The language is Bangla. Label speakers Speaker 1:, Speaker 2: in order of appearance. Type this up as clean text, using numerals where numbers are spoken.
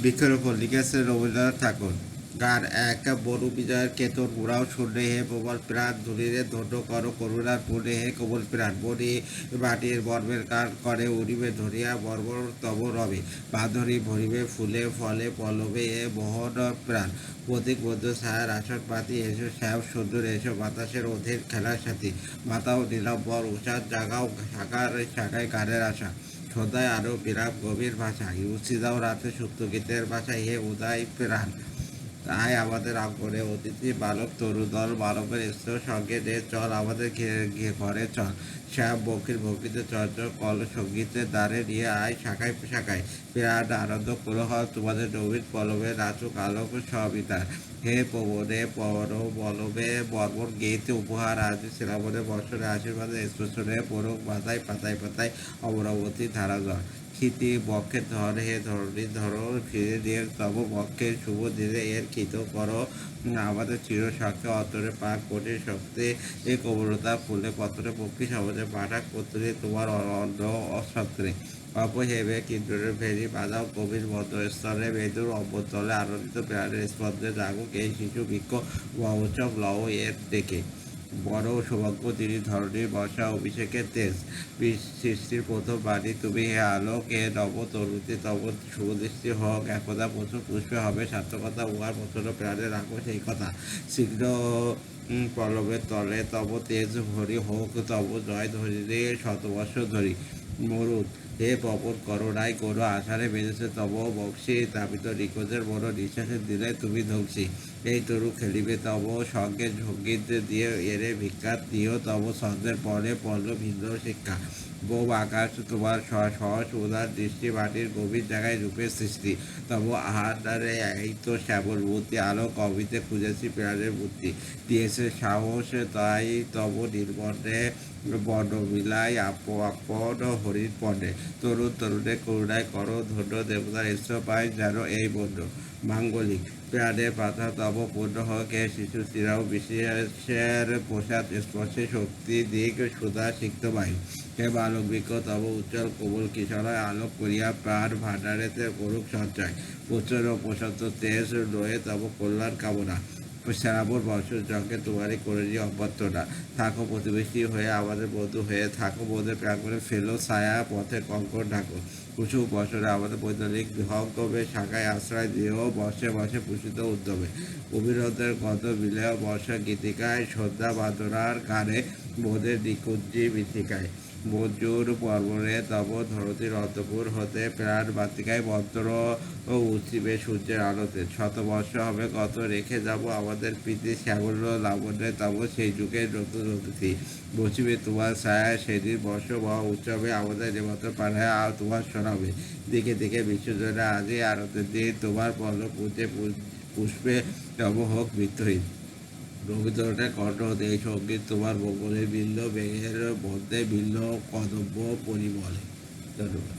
Speaker 1: বৃক্ষরোপণ লিখেছেন রবীন্দ্রনাথ ঠাকুর। গান এক বনু বিজয়ের কেতন উড়াও শূন্যে হে প্রবল প্রাণ ধরিরে ধন্য করো করুণার পুণ্যে হে কোমল প্রাণ বনি মাটির বর্মের কান করে উড়িবে ধরিয়া বর্বর তব রবে বাঁধরি ভরিবে ফুলে ফলে পল্লবে এ মোহন প্রাণ প্রতীক মধ্য ছায়ার আসন পাতি এসো শ্যাম সুন্দর এসো বাতাসের অধীর খেলার সাথী মাতাও নীলাম্বর উষার জাগাও শাখার শাখায় গানের আশা সন্ধ্যায় আরো বিরাম গভীর ভাষা ইউসিদাও রাতে সুপ্ত গীতের ভাষায় হে উদয় প্রাণ তাই আমাদের অঙ্গনে অতিথি বালক তরুদল বালকের স্ত্রীর সঙ্গে নে চল আমাদের ঘরে চল শ্যাম বকির ভক্তিতে চর্চল কল সঙ্গীতের দ্বারে নিয়ে আয় শাখায় শাখায় প্রাণ আনন্দ কোলাহল তোমাদের নবীন পলবে নাচুক আলোক সবিতার হে পবনে পবন বলবে বর্বর গীত উপহার আজ শ্রাবণে বর্ষণে আশীর্বাদে স্পর্শনে পরক পাতায় পাতায় পাতায় অমরাবতী ধারা জল ক্ষিতি বক্ষে ধর হে ধরণী ধরো ফিরে দিয়ে তব বক্ষের শুভ দিনে এর কৃত করো আমাদের চির সাক্ষ্য অন্তরে পাক কোটি শক্তি এ কোমলতা ফুলে পত্রে পক্ষী সমাজে পাঠাক পত্রে তোমার অন্ন অসত্রে অপহেবে কিন্তুরের ভেরি বাজাও কবির মতো স্তরে বেদুর অভ্যন্তলে আনন্দিত প্রাণের স্পন্দে জাগুক এই শিশু বৃক্ষ মহোৎসব লও এর দেখে বড় সৌভাগ্য তিনি ধরণীর বর্ষা অভিষেকের তেজ সৃষ্টির প্রথম বাণী তুমি হে আলোক এ নব তরুতি তব শুভদৃষ্টি হোক একদা প্রচুর পুষ্পে হবে সার্থকতা উহার প্রচন্ড প্রাণে রাখো সেই কথা শীঘ্র পল্লবের তলে তব তেজ ভরি হোক তব জয় ধরিলে শতবর্ষ ধরি মরুদ হে পবন করোনায় করো আষাঢ়ে বেঁধেছে তব বক্সি তাপিত নিখোঁজের বড় নিঃশ্বাসের দিলে তুমি ধ্বংসী এই তরু খেলিবে তব সঙ্গে সঙ্গীত দিয়ে এরে ভিক্ষা দিও তব ছন্দের পরে পড়ল ভিন্ন শিক্ষা বোম আকাশ তোমার সহস উদার দৃষ্টি মাটির গভীর জায়গায় রূপের সৃষ্টি তব আহারে এই তো শ্যামল বুদ্ধি আলো কবিতে খুঁজেছি প্রাণের বুদ্ধি দিয়েছে সাহস তাই তব নির্বর্ণে বর্ণ মিলাই আপন হরিণ পণে তরুণ তরুণে করুণায় করো ধন্য দেবতার ইষ্ট পায় যেন এই বন্য মাঙ্গলিক প্রাণে পাতা তব পূর্ণ হোক হে শিশু চিরাও বিশেষের প্রসাদ স্পর্শে শক্তি দিক সুধা সিক্ত বায়ু হে বালক বৃক্ষ তব উজ্জ্বল কোমল কিশোরায় আলোক করিয়া প্রাণ ভাণ্ডারেতে করুক সঞ্চয় প্রচুর ও প্রশান্ত তেজ রয়ে তব কল্যাণ কামনা শ্রাবণ বর্ষর যজ্ঞে তোমারই করে নিয়ে অভ্যর্থনা থাকো প্রতিবেশী হয়ে আমাদের বন্ধু হয়ে থাকো বোধের প্রাঙ্গণে ফেলো ছায়া পথে কঙ্কর ঢাকো কুসুম বছরে আমাদের বৈজ্ঞানিক বিহঙ্গমে শাখায় আশ্রয় দিয়েও বসে বসে পুষিত উদ্যমে অভিনন্দের গত বিলেয় বর্ষা গীতিকায় সন্ধ্যা বাদরার গানে বোধের নিকুঞ্জি মৃত্তিকায় মঞ্জুর পর্বরে তব ধরতির অন্তপুর হতে প্রাণ বাতিকায় মন্ত্র ও উঠিবে সূর্যের আলোতে শতবর্ষ হবে কত রেখে যাব আমাদের প্রীতি শ্যামল্য লাবণ্যে তব সেই যুগের নতুন অতিথি বসিবে তোমার ছায়া সেদিন বর্ষ বা উৎসবে আমাদের নিমন্ত্র পাঠায় আর তোমার শোনাবে দিকে দিকে বিশ্বজনে আজই আনন্দের দিন তোমার পল্ল পুঁজে পুষ্পে তব হোক মৃত্যুহীন রবীন্দ্রনাথের কণ্ঠ এই সঙ্গীত তোমার মঙ্গলের বিল্ল বেগের মধ্যে বিল্ল কদম্ব পরিমলে। ধন্যবাদ।